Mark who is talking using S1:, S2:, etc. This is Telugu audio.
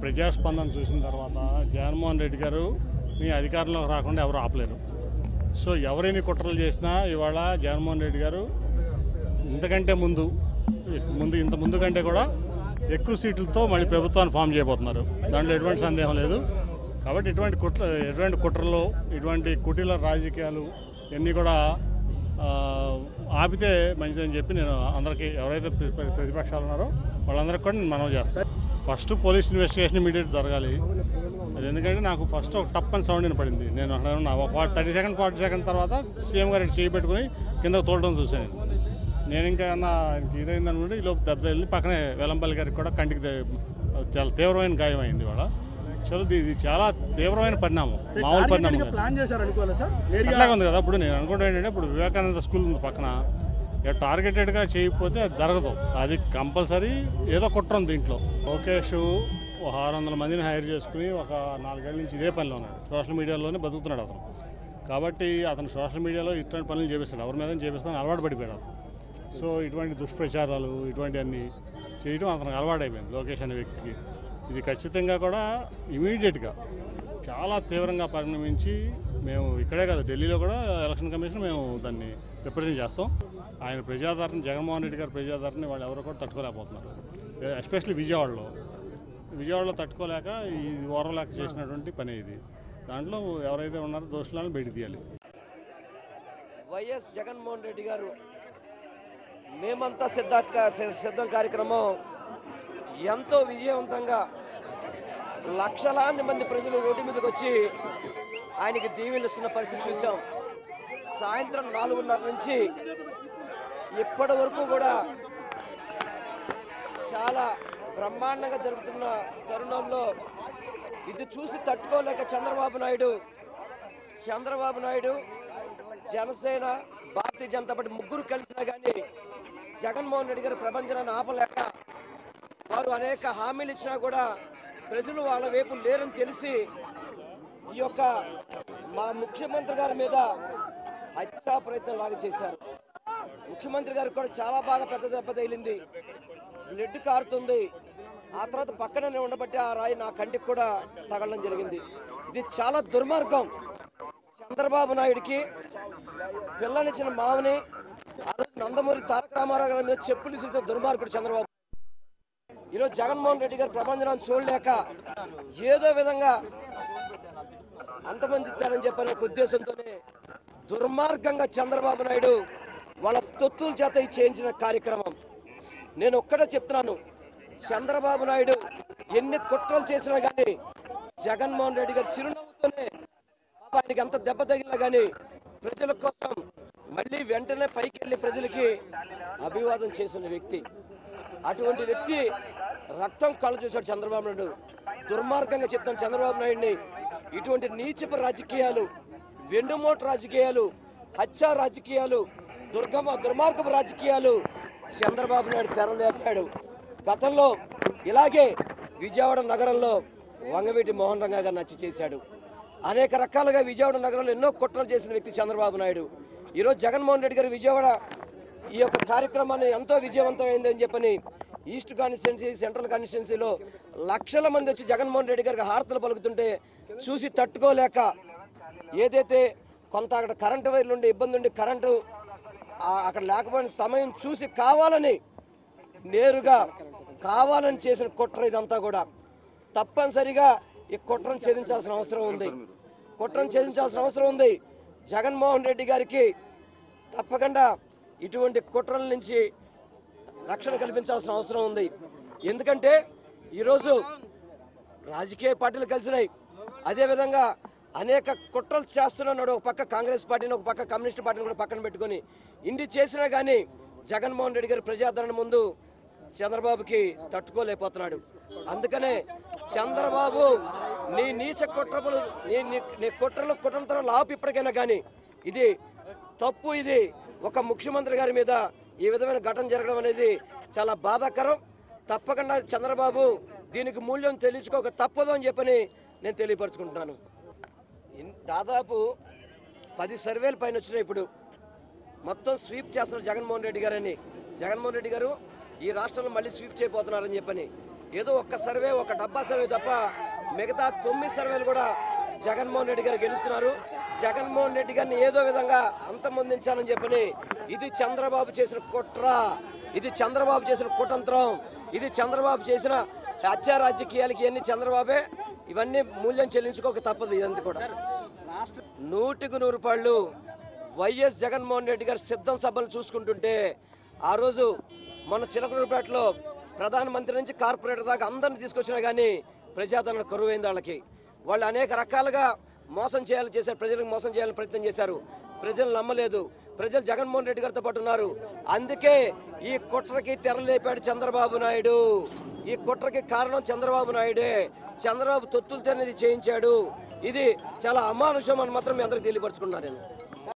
S1: ప్రజాస్పందన చూసిన తర్వాత జగన్మోహన్ రెడ్డి గారు మీ అధికారంలోకి రాకుండా ఎవరు ఆపలేరు. సో ఎవరైనా కుట్రలు చేసినా ఇవాళ జగన్మోహన్ రెడ్డి గారు ఇంతకంటే ముందు ఇంత ముందు కంటే కూడా ఎక్కువ సీట్లతో మళ్ళీ ప్రభుత్వాన్ని ఫామ్ చేయబోతున్నారు. దాంట్లో ఎటువంటి సందేహం లేదు. కాబట్టి ఎటువంటి కుట్రలు, ఇటువంటి కుటీల రాజకీయాలు ఇవన్నీ కూడా ఆపితే మంచిదని చెప్పి నేను అందరికీ, ఎవరైతే ప్రతిపక్షాలు ఉన్నారో వాళ్ళందరికీ కూడా నేను మనవి చేస్తాను. ఫస్ట్ పోలీస్ ఇన్వెస్టిగేషన్ ఇమీడియట్ జరగాలి. అది ఎందుకంటే నాకు ఫస్ట్ ఒక టప్ అని సౌండ్ వినపడింది. నేను అక్కడ 30 సెకండ్ 40 సెకండ్ తర్వాత సీఎం గారికి చేయి పెట్టుకుని కిందకు తోలడం చూశాను. నేను ఇంకా ఆయనకి ఇదైందనుకుంటే ఈ లోపు దెబ్బ వెళ్ళి పక్కనే వెల్లంపల్లి గారికి కూడా కంటికి చాలా తీవ్రమైన గాయం అయింది. ఇవాళ ఇది చాలా తీవ్రమైన పరిణామం, మామూలు పరిణామం అట్లాగే ఉంది కదా. ఇప్పుడు నేను అనుకుంటా ఏంటంటే, ఇప్పుడు వివేకానంద స్కూల్ ఉంది పక్కన, టార్గెటెడ్గా చేయకపోతే అది జరగదు. అది కంపల్సరీ ఏదో కుట్ర ఉంది దీంట్లో. లోకేష్ 600 మందిని హైర్ చేసుకుని ఒక 4 ఏళ్ళ నుంచి ఇదే పనిలో ఉన్నాడు. సోషల్ మీడియాలోనే బతుకుతున్నాడు అతను. కాబట్టి అతను సోషల్ మీడియాలో ఇటువంటి పనులు చేపిస్తాడు, ఎవరి మీద చేపిస్తాను అలవాటు పడిపోయాడు అతను. సో ఇటువంటి దుష్ప్రచారాలు ఇటువంటివన్నీ చేయడం అతనికి అలవాటు అయిపోయింది లోకేష్ అనే వ్యక్తికి. ఇది ఖచ్చితంగా కూడా ఇమీడియట్గా చాలా తీవ్రంగా పరిణమించి మేము ఇక్కడే కాదు, ఢిల్లీలో కూడా ఎలక్షన్ కమిషన్ మేము దాన్ని రిప్రజెంట్ చేస్తాం. ఆయన ప్రజాదరణ, జగన్మోహన్ రెడ్డి గారి ప్రజాదరణ వాళ్ళు ఎవరు కూడా తట్టుకోలేకపోతున్నారు. ఎస్పెషల్లీ విజయవాడలో తట్టుకోలేక ఈ ఓరలేక చేసినటువంటి పని ఇది. దాంట్లో ఎవరైతే ఉన్నారో దోషులను బయటకు తీయాలి.
S2: వైఎస్ జగన్మోహన్ రెడ్డి గారు మేమంతా సిద్ధం కార్యక్రమం ఎంతో విజయవంతంగా లక్షలాది మంది ప్రజలు రోడ్డు మీదకి వచ్చి ఆయనకి దీవెనిస్తున్న పరిస్థితి చూసాం. సాయంత్రం 4:30 నుంచి ఇప్పటి వరకు కూడా చాలా బ్రహ్మాండంగా జరుగుతున్న తరుణంలో ఇది చూసి తట్టుకోలేక చంద్రబాబు నాయుడు, జనసేన, భారతీయ జనతా పార్టీ ముగ్గురు కలిసినా కానీ జగన్మోహన్ రెడ్డి గారి ప్రపంచాన్ని ఆపలేక వారు అనేక హామీలు ఇచ్చినా కూడా ప్రజలు వాళ్ళ వైపు లేరని తెలిసి ఈ యొక్క మా ముఖ్యమంత్రి గారి మీద హత్యా ప్రయత్నం లాగా చేశారు. ముఖ్యమంత్రి గారికి కూడా చాలా బాగా పెద్ద దెబ్బ తగిలింది, బ్లడ్ కారుతుంది. ఆ తర్వాత పక్కనే ఉండబట్టి ఆ రాయి నా కంటికి కూడా తగలడం జరిగింది. ఇది చాలా దుర్మార్గం. చంద్రబాబు నాయుడికి పిల్లనిచ్చిన మామని ఆ రోజు నందమూరి తారక రామారావు గారి మీద చెప్పులు ఇస్తే దుర్మార్గుడు చంద్రబాబు. ఈరోజు జగన్మోహన్ రెడ్డి గారి ప్రపంచాన్ని చూడలేక ఏదో విధంగా అంతమంది ఇచ్చారని చెప్పిన ఉద్దేశంతోనే దుర్మార్గంగా చంద్రబాబు నాయుడు వాళ్ళ తొత్తుల చేత చేయించిన కార్యక్రమం. నేను ఒక్కటే చెప్తున్నాను, చంద్రబాబు నాయుడు ఎన్ని కుట్రలు చేసినా కానీ జగన్మోహన్ రెడ్డి గారు చిరునవ్వుతోనే ఆయనకి ఎంత దెబ్బ తగిలినా కానీ ప్రజల కోసం మళ్ళీ వెంటనే పైకి వెళ్ళి ప్రజలకి అభివాదం చేసిన వ్యక్తి. అటువంటి వ్యక్తి రక్తం కళ్ళు చూశాడు చంద్రబాబు నాయుడు. దుర్మార్గంగా చెప్తాను చంద్రబాబు నాయుడిని. ఇటువంటి నీచపు రాజకీయాలు, వెండుమోటు రాజకీయాలు, హత్య రాజకీయాలు, దుర్మార్గపు రాజకీయాలు చంద్రబాబు నాయుడు తెరలేపాడు. గతంలో ఇలాగే విజయవాడ నగరంలో వంగవీటి మోహన్ రంగా గారు నచ్చి చేశాడు. అనేక రకాలుగా విజయవాడ నగరంలో ఎన్నో కుట్రలు చేసిన వ్యక్తి చంద్రబాబు నాయుడు. ఈరోజు జగన్మోహన్ రెడ్డి గారు విజయవాడ ఈ యొక్క కార్యక్రమాన్ని ఎంతో విజయవంతమైందని చెప్పని ఈస్ట్ కాన్స్టిట్యున్సీ, సెంట్రల్ కాన్స్టిట్యున్సీలో లక్షల మంది వచ్చి జగన్మోహన్ రెడ్డి గారికి హారతలు పలుకుతుంటే చూసి తట్టుకోలేక, ఏదైతే కొంత అక్కడ కరెంటు వైర్లు ఉండి ఇబ్బంది ఉండి కరెంటు అక్కడ లేకపోయిన సమయం చూసి నేరుగా కావాలని చేసిన కుట్ర ఇదంతా కూడా. తప్పనిసరిగా ఈ కుట్రను ఛేదించాల్సిన అవసరం ఉంది. జగన్మోహన్ రెడ్డి గారికి తప్పకుండా ఇటువంటి కుట్రల నుంచి రక్షణ కల్పించాల్సిన అవసరం ఉంది. ఎందుకంటే ఈరోజు రాజకీయ పార్టీలు కలిసినాయి, అదేవిధంగా అనేక కుట్రలు చేస్తున్నాడు. ఒక పక్క కాంగ్రెస్ పార్టీని, ఒక పక్క కమ్యూనిస్ట్ పార్టీని కూడా పక్కన పెట్టుకొని ఇన్ని చేసినా కానీ జగన్మోహన్ రెడ్డి గారి ప్రజాదరణ ముందు చంద్రబాబుకి తట్టుకోలేకపోతున్నాడు. అందుకనే చంద్రబాబు నీ నీచ కుట్రలు, నీ కుట్రల లాపు ఇప్పటికైనా కానీ ఇది తప్పు. ఇది ఒక ముఖ్యమంత్రి గారి మీద ఈ విధమైన ఘటన జరగడం అనేది చాలా బాధాకరం. తప్పకుండా చంద్రబాబు దీనికి మూల్యం తెలియచుకోక తప్పదు అని చెప్పని నేను తెలియపరచుకుంటున్నాను. దాదాపు 10 సర్వేల పైన వచ్చినాయి. ఇప్పుడు మొత్తం స్వీప్ చేస్తున్నారు జగన్మోహన్ రెడ్డి గారని. జగన్మోహన్ రెడ్డి గారు ఈ రాష్ట్రంలో మళ్ళీ స్వీప్ చేయబోతున్నారని చెప్పని ఏదో ఒక్క సర్వే, ఒక డబ్బా సర్వే తప్ప మిగతా 9 సర్వేలు కూడా జగన్మోహన్ రెడ్డి గారు గెలుస్తున్నారు. జగన్మోహన్ రెడ్డి గారిని ఏదో విధంగా అంతమొందించాలని చెప్పని ఇది చంద్రబాబు చేసిన కుట్ర, ఇది చంద్రబాబు చేసిన కుతంత్రం, ఇది చంద్రబాబు చేసిన హత్య రాజకీయాలకి ఇవన్నీ చంద్రబాబే ఇవన్నీ మూల్యం చెల్లించుకోక తప్పదు. ఇదంతా కూడా 100కి 100 రూపాయలు వైఎస్ జగన్మోహన్ రెడ్డి గారు సిద్ధం సభలు చూసుకుంటుంటే ఆ రోజు మన చిలకలూరుపేటలో ప్రధానమంత్రి నుంచి కార్పొరేటర్ దాకా అందరిని తీసుకొచ్చినా కానీ ప్రజాదరణ కరువైంది. వాళ్ళు అనేక రకాలుగా మోసం చేశారు, ప్రజలకు మోసం చేయాలని ప్రయత్నం చేశారు. ప్రజలు నమ్మలేదు, ప్రజలు జగన్మోహన్ రెడ్డి గారితో పాటు ఉన్నారు. అందుకే ఈ కుట్రకి తెరలేపాడు చంద్రబాబు నాయుడు. ఈ కుట్రకి కారణం చంద్రబాబు నాయుడే. చంద్రబాబు తొత్తులతో చేయించాడు. ఇది చాలా అమానుషం అని మాత్రం మీ అందరికీ తెలియపరచుకున్నాను నేను.